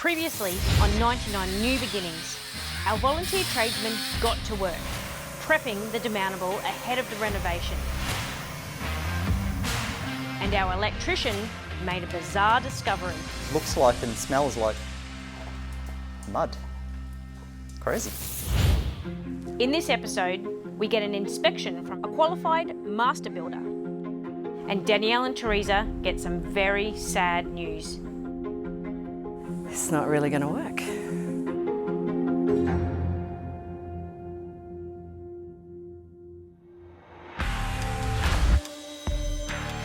Previously on 99 New Beginnings, our volunteer tradesmen got to work, prepping the demountable ahead of the renovation. And our electrician made a bizarre discovery. Looks like and smells like mud. Crazy. In this episode, we get an inspection from a qualified master builder. And Danielle and Teresa get some very sad news. It's not really going to work.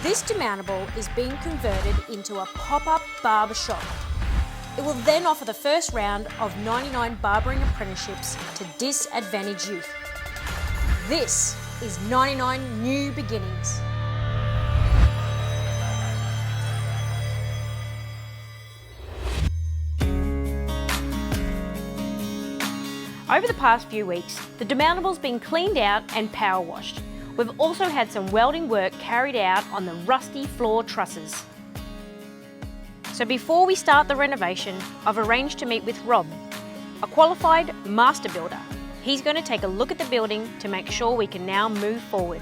This demountable is being converted into a pop-up barber shop. It will then offer the first round of 99 barbering apprenticeships to disadvantaged youth. This is 99 New Beginnings. Over the past few weeks, the demountable's been cleaned out and power washed. We've also had some welding work carried out on the rusty floor trusses. So before we start the renovation, I've arranged to meet with Rob, a qualified master builder. He's going to take a look at the building to make sure we can now move forward.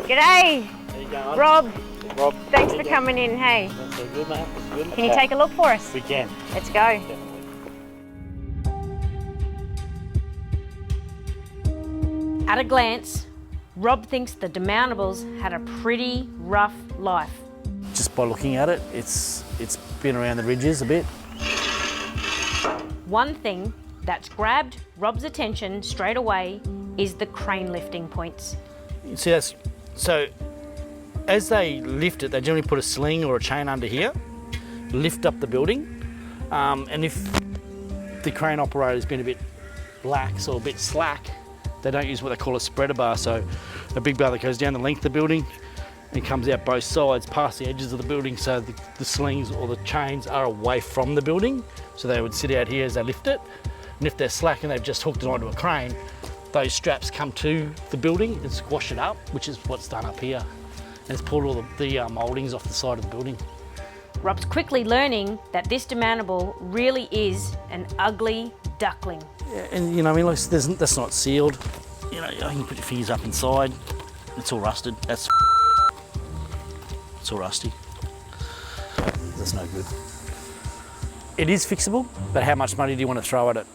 G'day! How you going? Rob, Rob. thanks for coming in, hey. That's so good, mate. That's good. Can you take a look for us? We can. Let's go. Definitely. At a glance, Rob thinks the demountables had a pretty rough life. Just by looking at it, it's been around the ridges a bit. One thing that's grabbed Rob's attention straight away is the crane lifting points. You see, so as they lift it, they generally put a sling or a chain under here, lift up the building, and if the crane operator's been a bit lax or a bit slack, they don't use what they call a spreader bar, so a big bar that goes down the length of the building and comes out both sides past the edges of the building, so the slings or the chains are away from the building, so they would sit out here as they lift it, and if they're slack and they've just hooked it onto a crane, those straps come to the building and squash it up, which is what's done up here, and it's pulled all the mouldings off the side of the building. Rob's quickly learning that this demountable really is an ugly duckling. Yeah, and you know, I mean, like, that's not sealed. You know, you can put your fingers up inside. It's all rusted. It's all rusty. That's no good. It is fixable, but how much money do you want to throw at it?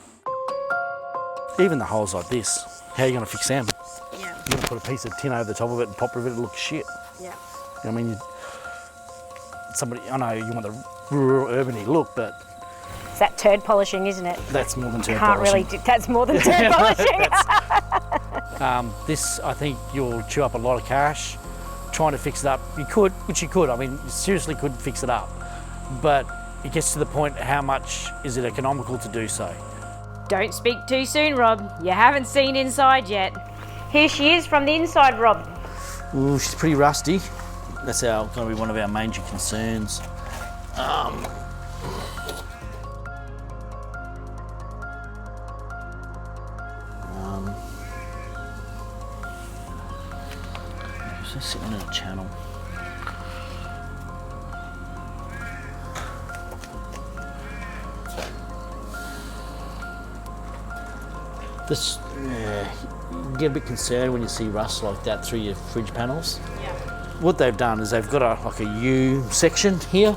Even the holes like this, how are you going to fix them? Yeah. You're going to put a piece of tin over the top of it and pop it, it'll look shit. Yeah. You know what I mean? I know you want the rural, urban-y look, but It's that turd polishing, isn't it? that's more than turd Can't polishing. really that's more than turd polishing. This, I think you'll chew up a lot of cash trying to fix it up. You could, which you could. I mean, you seriously could fix it up. But it gets to the point, how much is it economical to do so? Don't speak too soon, Rob. You haven't seen inside yet. Here she is from the inside, Rob. Ooh, she's pretty rusty. That's going to be one of our major concerns. Just sitting in a channel. This, you get a bit concerned when you see rust like that through your fridge panels. Yeah. What they've done is they've got like a U section here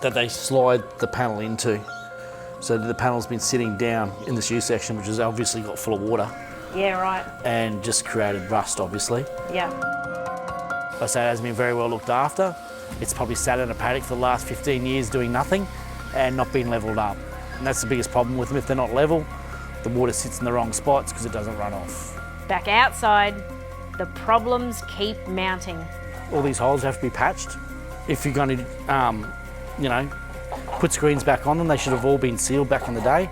that they slide the panel into. So the panel's been sitting down in this U section, which has obviously got full of water Yeah, right. and just created rust, obviously. Yeah. I say it hasn't been very well looked after. It's probably sat in a paddock for the last 15 years doing nothing and not being levelled up. And that's the biggest problem with them. If they're not level, the water sits in the wrong spots because it doesn't run off. Back outside, the problems keep mounting. All these holes have to be patched. If you're going to, you know, put screens back on them, they should have all been sealed back in the day,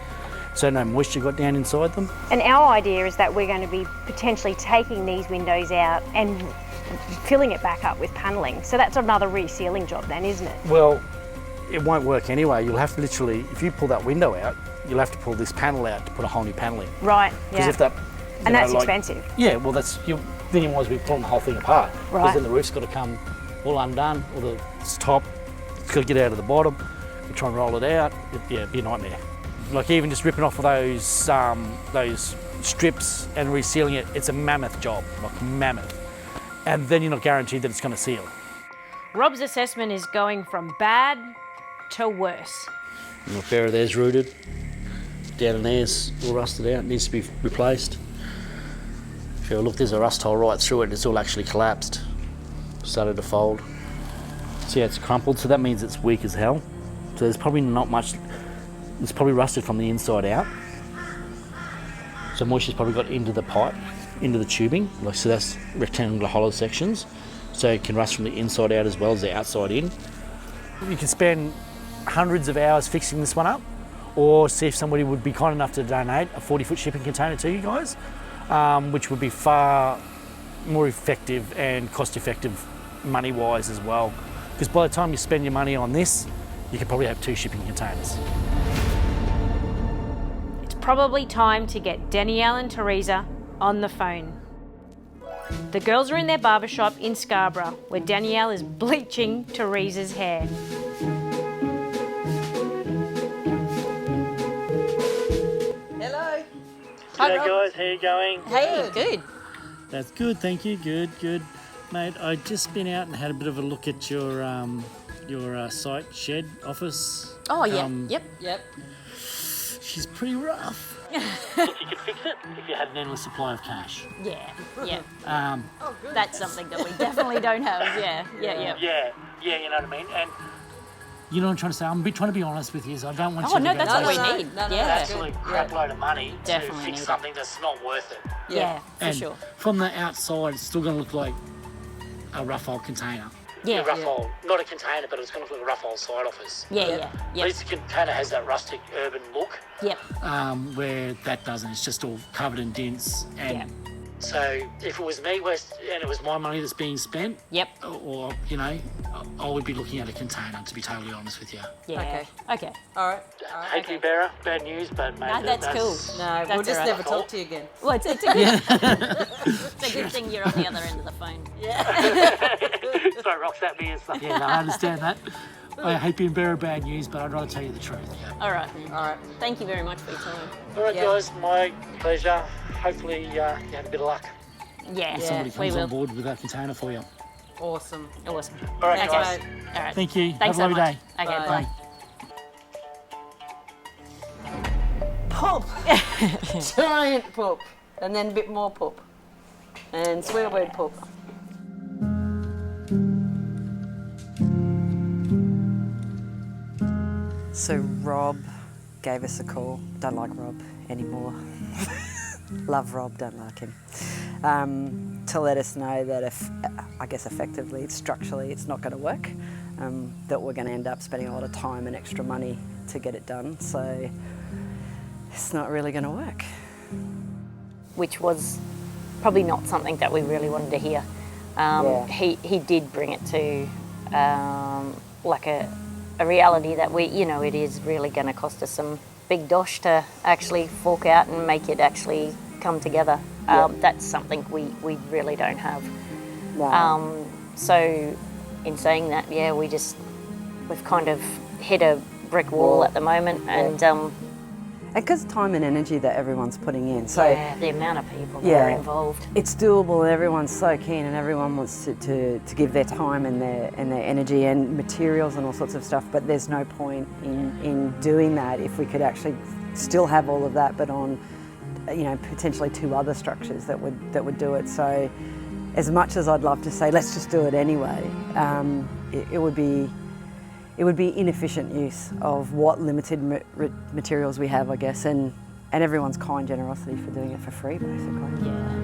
so no moisture got down inside them. And our idea is that we're going to be potentially taking these windows out and filling it back up with panelling. So that's another resealing job then, isn't it? Well, it won't work anyway. You'll have to literally, if you pull that window out, you'll have to pull this panel out to put a whole new panel in. Right, Because yeah. if that, And that's expensive. Yeah, well, then you might as well be pulling the whole thing apart. Right. Because then the roof's got to come all undone, or the top, Got to get out of the bottom, you try and roll it out. It'd be a nightmare. Like even just ripping off those strips and resealing it, it's a mammoth job, like mammoth. And then you're not guaranteed that it's going to seal. Rob's assessment is going from bad to worse. My barrow there's rooted. Down in there's all rusted out, needs to be replaced. If you look, there's a rust hole right through it, it's all actually collapsed. Started to fold. See how it's crumpled, so that means it's weak as hell. So there's probably not much, it's probably rusted from the inside out. So moisture's probably got into the pipe, into the tubing, like so that's rectangular hollow sections. So it can rust from the inside out as well as the outside in. You can spend hundreds of hours fixing this one up, or see if somebody would be kind enough to donate a 40-foot shipping container to you guys, which would be far more effective and cost-effective money-wise as well. Because by the time you spend your money on this, you could probably have 2 shipping containers. It's probably time to get Danielle and Teresa on the phone. The girls are in their barbershop in Scarborough, where Danielle is bleaching Teresa's hair. Hello. Hey guys, how you going? Hey, good. That's good, thank you. Good. Mate, I've just been out and had a bit of a look at your site shed office. Oh, yeah. Yep. She's pretty rough. Look, you could fix it if you had an endless supply of cash. Yeah. Good. That's something that we definitely don't have. Yeah. Yeah, you know what I mean? And you know what I'm trying to say? I'm trying to be honest with you, so I don't want Oh, you no, to that's go what we waste need. No, an Yeah. absolute crap load of money Definitely to need fix it. something that's not worth it. Yeah, for sure. From the outside, it's still going to look like a rough old container. Yeah. A rough old, not a container, but it's going to look like a rough old side office. Yeah. At least the container has that rustic urban look, Yep. where that doesn't. It's just all covered in dents. And Yeah. so if it was me, West, and it was my money that's being spent, Yep. or, you know, I would be looking at a container, to be totally honest with you. Yeah. Okay. All right. Hate to be bearer, bad news, but mate, No, that's cool. No, That's we'll just all right. never talk to you again. Well, it's a good. It's a good thing you're on the other end of the phone. Sorry, rocks at me and stuff. Yeah, no, I understand that. I hate being bearer of bad news, but I'd rather tell you the truth. Yeah. All right. All right. Thank you very much for your time. All right, Yeah. guys, my pleasure. Hopefully, you had a bit of luck. Yeah. Somebody We comes on will. board with that container for you. Awesome. Awesome. All right, Okay. guys. All right. Thank you. Thanks Have a so lovely much. day. Okay. Bye. Bye. Pop. Giant poop. And then a bit more poop. And swear word poop. So Rob gave us a call. Don't like Rob anymore. Love Rob, don't like him. To let us know that if, I guess effectively, structurally, it's not going to work. That we're going to end up spending a lot of time and extra money to get it done. So it's not really going to work. Which was probably not something that we really wanted to hear. Yeah. He did bring it to like a reality that it is really going to cost us some big dosh to actually fork out and make it actually come together. That's something we really don't have. No. So in saying that, we've kind of hit a brick wall at the moment, and Because time and energy that everyone's putting in. So the amount of people that are involved. It's doable and everyone's so keen and everyone wants to give their time and their energy and materials and all sorts of stuff, but there's no point in doing that if we could actually still have all of that but on potentially 2 other structures that would do it. So as much as I'd love to say let's just do it anyway, it would be inefficient use of what limited materials we have, I guess, and everyone's kind generosity for doing it for free, basically. Yeah.